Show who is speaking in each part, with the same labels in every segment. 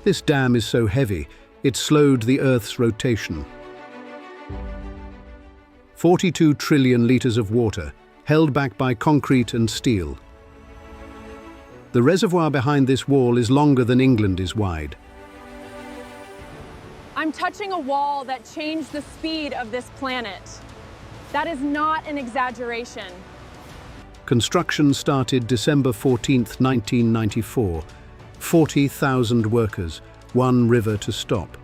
Speaker 1: This dam is so heavy, it slowed the Earth's rotation. 42 trillion litres of water, held back by concrete and steel. The reservoir behind this wall is longer than England is wide.
Speaker 2: I'm touching a wall that changed the speed of this planet. That is not an exaggeration.
Speaker 1: Construction started December 14, 1994. 40,000 workers, one river to stop.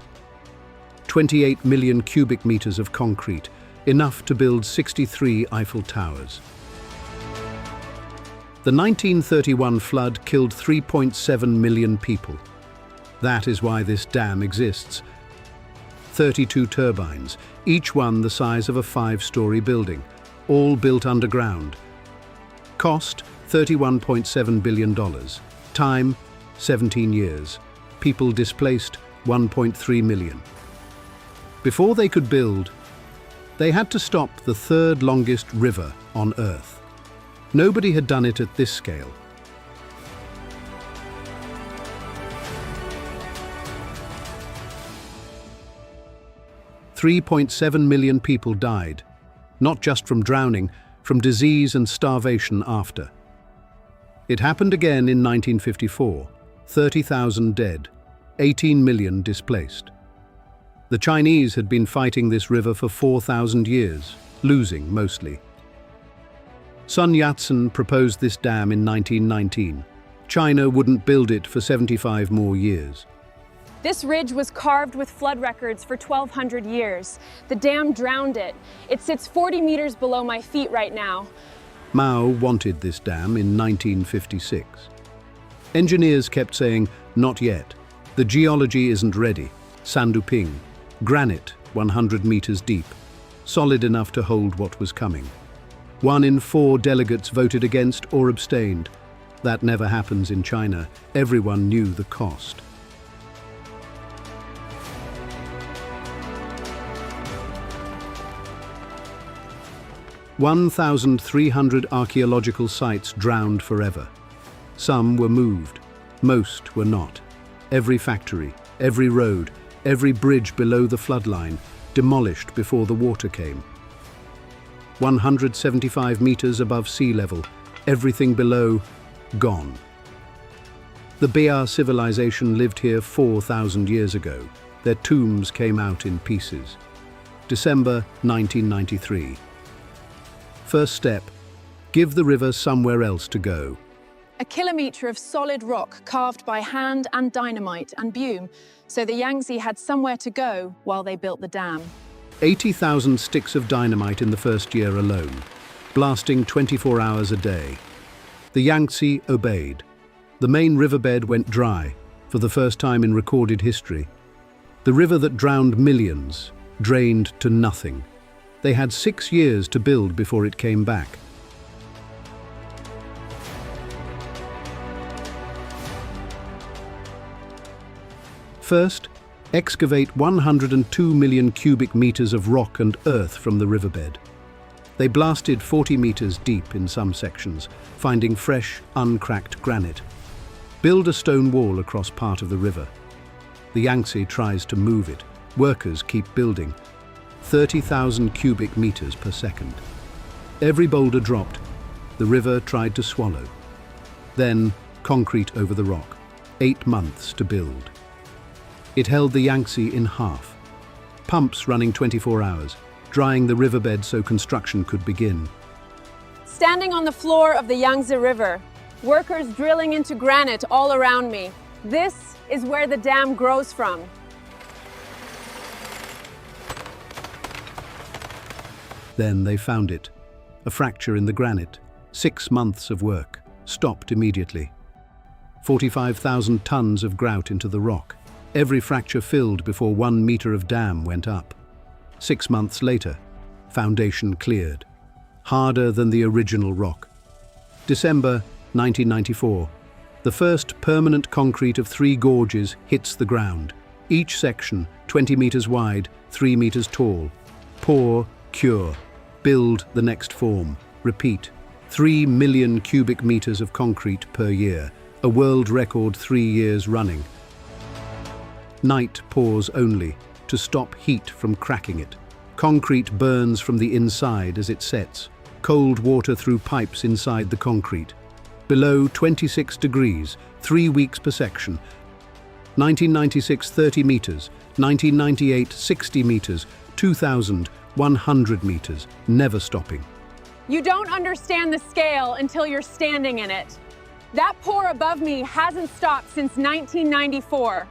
Speaker 1: 28 million cubic meters of concrete, enough to build 63 Eiffel Towers. The 1931 flood killed 3.7 million people. That is why this dam exists. 32 turbines, each one the size of a 5-story building, all built underground. Cost, $31.7 billion. Time, 17 years. People displaced, 1.3 million. Before they could build, they had to stop the third longest river on Earth. Nobody had done it at this scale. $3.7 million people died, not just from drowning, from disease and starvation after. It happened again in 1954, 30,000 dead, 18 million displaced. The Chinese had been fighting this river for 4,000 years, losing mostly. Sun Yat-sen proposed this dam in 1919. China wouldn't build it for 75 more years.
Speaker 2: This ridge was carved with flood records for 1,200 years. The dam drowned it. It sits 40 meters below my feet right now.
Speaker 1: Mao wanted this dam in 1956. Engineers kept saying, not yet. The geology isn't ready. Sanduping, granite 100 meters deep, solid enough to hold what was coming. 1 in 4 delegates voted against or abstained. That never happens in China. Everyone knew the cost. "1,300 archaeological sites drowned forever. Some were moved, most were not. Every factory, every road, every bridge below the floodline, demolished before the water came. 175 meters above sea level, everything below, gone. The Bia civilization lived here 4,000 years ago. Their tombs came out in pieces. December 1993. First step, give the river somewhere else to go.
Speaker 2: A kilometre of solid rock carved by hand and dynamite and Bume, so the Yangtze had somewhere to go while they built the dam.
Speaker 1: 80,000 sticks of dynamite in the first year alone, blasting 24 hours a day. The Yangtze obeyed. The main riverbed went dry, for the first time in recorded history. The river that drowned millions, drained to nothing. They had 6 years to build before it came back. First, excavate 102 million cubic meters of rock and earth from the riverbed. They blasted 40 meters deep in some sections, finding fresh, uncracked granite. Build a stone wall across part of the river. The Yangtze tries to move it. Workers keep building. 30,000 cubic meters per second. Every boulder dropped. The river tried to swallow. Then, concrete over the rock. 8 months to build. It held the Yangtze in half. Pumps running 24 hours, drying the riverbed so construction could begin.
Speaker 2: Standing on the floor of the Yangtze River, workers drilling into granite all around me. This is where the dam grows from.
Speaker 1: Then they found it. A fracture in the granite. 6 months of work. Stopped immediately. 45,000 tons of grout into the rock. Every fracture filled before 1 meter of dam went up. 6 months later, foundation cleared. Harder than the original rock. December 1994. The first permanent concrete of Three Gorges hits the ground. Each section 20 meters wide, 3 meters tall. Pour, cure. Build the next form. Repeat. 3 million cubic meters of concrete per year. A world record 3 years running. Night pours only, to stop heat from cracking it. Concrete burns from the inside as it sets. Cold water through pipes inside the concrete. Below 26 degrees, 3 weeks per section. 1996, 30 meters. 1998, 60 meters. 2000, 100 meters, never stopping.
Speaker 2: You don't understand the scale until you're standing in it. That pour above me hasn't stopped since 1994.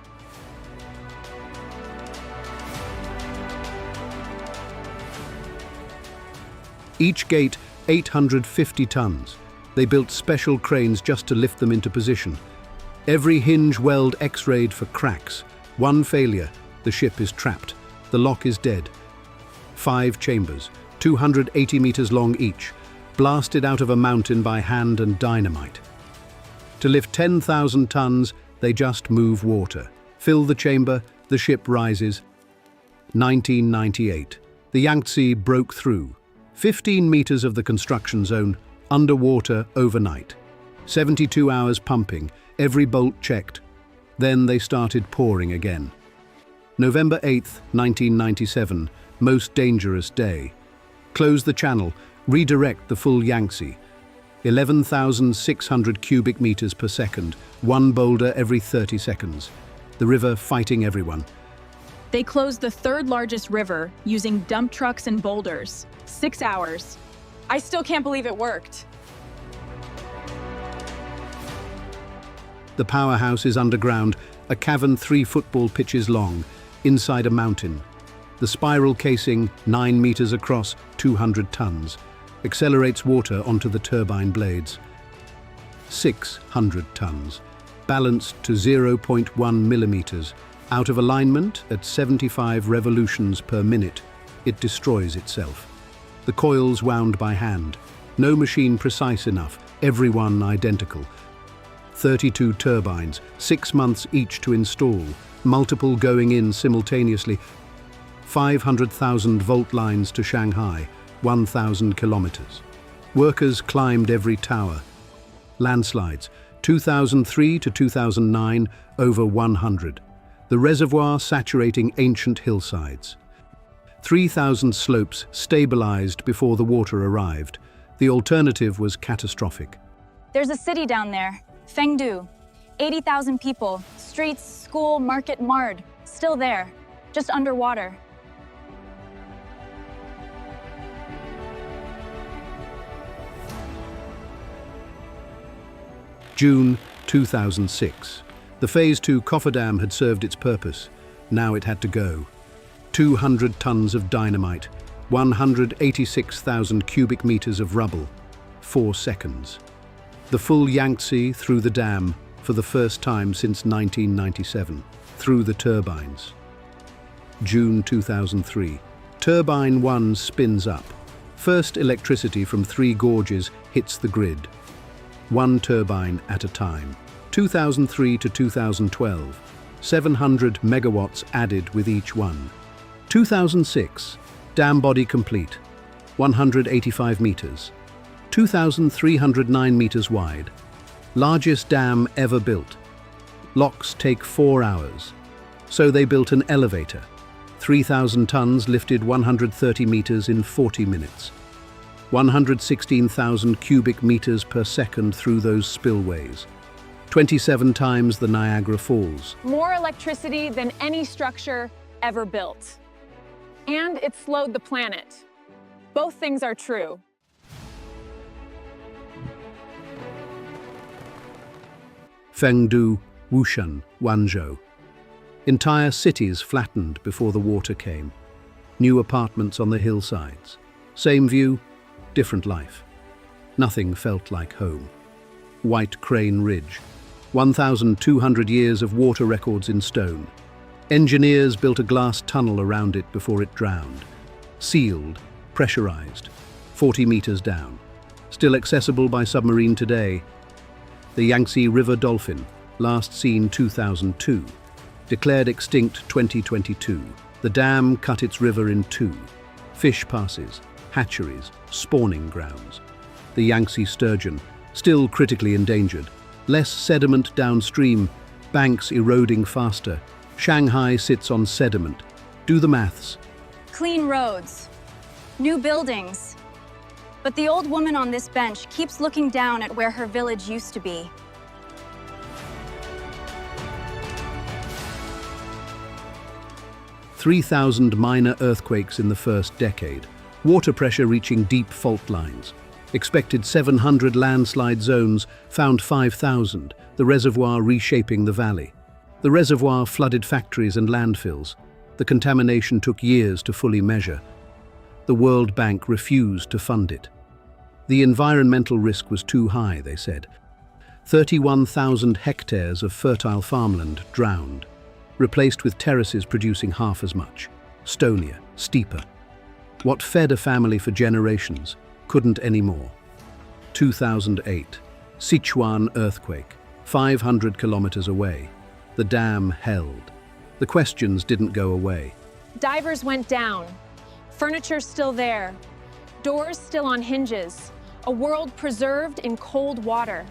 Speaker 1: Each gate 850 tons. They built special cranes just to lift them into position. Every hinge weld X-rayed for cracks. One failure, the ship is trapped. The lock is dead. 5 chambers, 280 meters long each, blasted out of a mountain by hand and dynamite. To lift 10,000 tons, they just move water. Fill the chamber, the ship rises. 1998. The Yangtze broke through. 15 meters of the construction zone, underwater overnight. 72 hours pumping, every bolt checked. Then they started pouring again. November 8, 1997, most dangerous day. Close the channel, redirect the full Yangtze. 11,600 cubic meters per second, one boulder every 30 seconds. The river fighting everyone.
Speaker 3: They closed the third largest river using dump trucks and boulders. 6 hours.
Speaker 2: I still can't believe it worked.
Speaker 1: The Powerhouse is underground, a cavern 3 football pitches long, inside a mountain. The spiral casing, 9 meters across, 200 tons, accelerates water onto the turbine blades. 600 tons, balanced to 0.1 millimeters. Out of alignment at 75 revolutions per minute, it destroys itself. The coils wound by hand. No machine precise enough, every one identical. 32 turbines, 6 months each to install, multiple going in simultaneously. 500,000 volt lines to Shanghai, 1,000 kilometers. Workers climbed every tower. Landslides, 2003 to 2009, over 100. The reservoir saturating ancient hillsides. 3,000 slopes stabilized before the water arrived. The alternative was catastrophic.
Speaker 4: There's a city down there, Fengdu. 80,000 people, streets, school, market marred. Still there, just underwater.
Speaker 1: June 2006. The Phase 2 cofferdam had served its purpose. Now it had to go. 200 tons of dynamite, 186,000 cubic meters of rubble, 4 seconds. The full Yangtze through the dam for the first time since 1997, through the turbines. June 2003. Turbine 1 spins up. First electricity from Three Gorges hits the grid. 1 turbine at a time. 2003 to 2012, 700 megawatts added with each one. 2006, dam body complete, 185 meters, 2,309 meters wide, largest dam ever built. Locks take 4 hours, so they built an elevator. 3,000 tons lifted 130 meters in 40 minutes. 116,000 cubic meters per second through those spillways. 27 times the Niagara Falls.
Speaker 2: More electricity than any structure ever built. And it slowed the planet. Both things are true.
Speaker 1: Fengdu, Wushan, Wanzhou. Entire cities flattened before the water came. New apartments on the hillsides. Same view, different life. Nothing felt like home. White Crane Ridge. 1,200 years of water records in stone. Engineers built a glass tunnel around it before it drowned. Sealed, pressurized, 40 meters down. Still accessible by submarine today. The Yangtze River dolphin, last seen 2002. Declared extinct 2022. The dam cut its river in 2. Fish passes, hatcheries, spawning grounds. The Yangtze sturgeon, still critically endangered. Less sediment downstream, banks eroding faster, Shanghai sits on sediment. Do the maths.
Speaker 4: Clean roads, new buildings. But the old woman on this bench keeps looking down at where her village used to be.
Speaker 1: "3,000 minor earthquakes in the first decade. Water pressure reaching deep fault lines. Expected 700 landslide zones, found 5,000, the reservoir reshaping the valley. The reservoir flooded factories and landfills. The contamination took years to fully measure. The World Bank refused to fund it. The environmental risk was too high, they said. 31,000 hectares of fertile farmland drowned, replaced with terraces producing half as much, stonier, steeper. What fed a family for generations couldn't anymore. 2008, Sichuan earthquake, 500 kilometers away. The dam held. The questions didn't go away.
Speaker 2: Divers went down. Furniture still there. Doors still on hinges. A world preserved in cold water.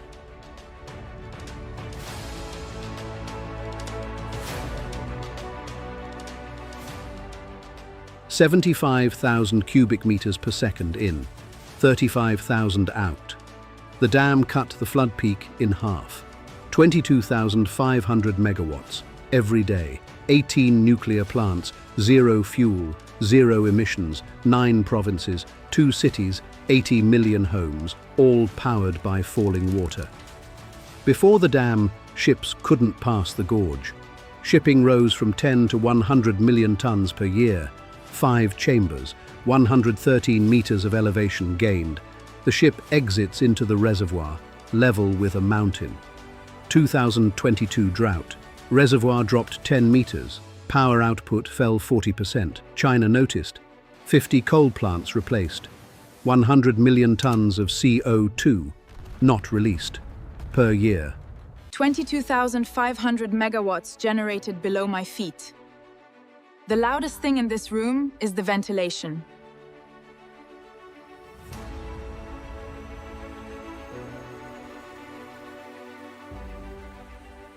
Speaker 1: "75,000 cubic meters per second in, 35,000 out. The dam cut the flood peak in half. 22,500 megawatts every day. 18 nuclear plants, 0 fuel, 0 emissions, 9 provinces, 2 cities, 80 million homes, all powered by falling water. Before the dam, ships couldn't pass the gorge. Shipping rose from 10 to 100 million tons per year. 5 chambers, 113 meters of elevation gained. The ship exits into the reservoir, level with a mountain. 2022 drought. Reservoir dropped 10 meters. Power output fell 40%. China noticed. 50 coal plants replaced. 100 million tons of CO2 not released per year.
Speaker 3: 22,500 megawatts generated below my feet. The loudest thing in this room is the ventilation.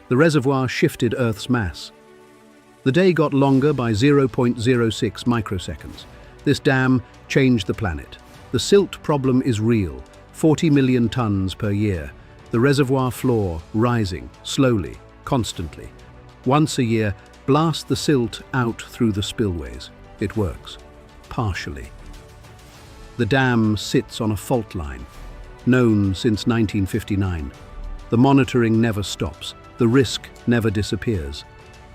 Speaker 1: The reservoir shifted Earth's mass. The day got longer by 0.06 microseconds. This dam changed the planet. The silt problem is real, 40 million tons per year. The reservoir floor rising, slowly, constantly. Once a year, blast the silt out through the spillways. It works. Partially. The dam sits on a fault line, known since 1959. The monitoring never stops. The risk never disappears.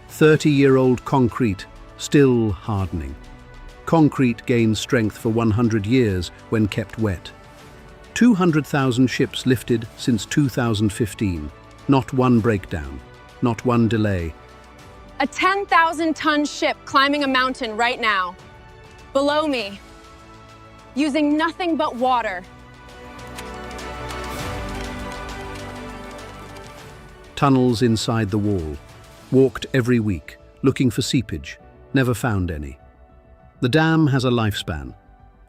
Speaker 1: 30-year-old concrete, still hardening. Concrete gains strength for 100 years when kept wet. 200,000 ships lifted since 2015. Not one breakdown, not one delay.
Speaker 2: A 10,000-ton ship climbing a mountain right now. Below me, using nothing but water.
Speaker 1: Tunnels inside the wall. Walked every week, looking for seepage. Never found any. The dam has a lifespan.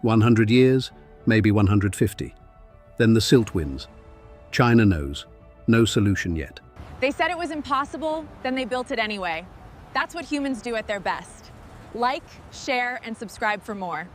Speaker 1: 100 years, maybe 150. Then the silt wins. China knows. No solution yet.
Speaker 2: They said it was impossible, then they built it anyway. That's what humans do at their best. Like, share, and subscribe for more.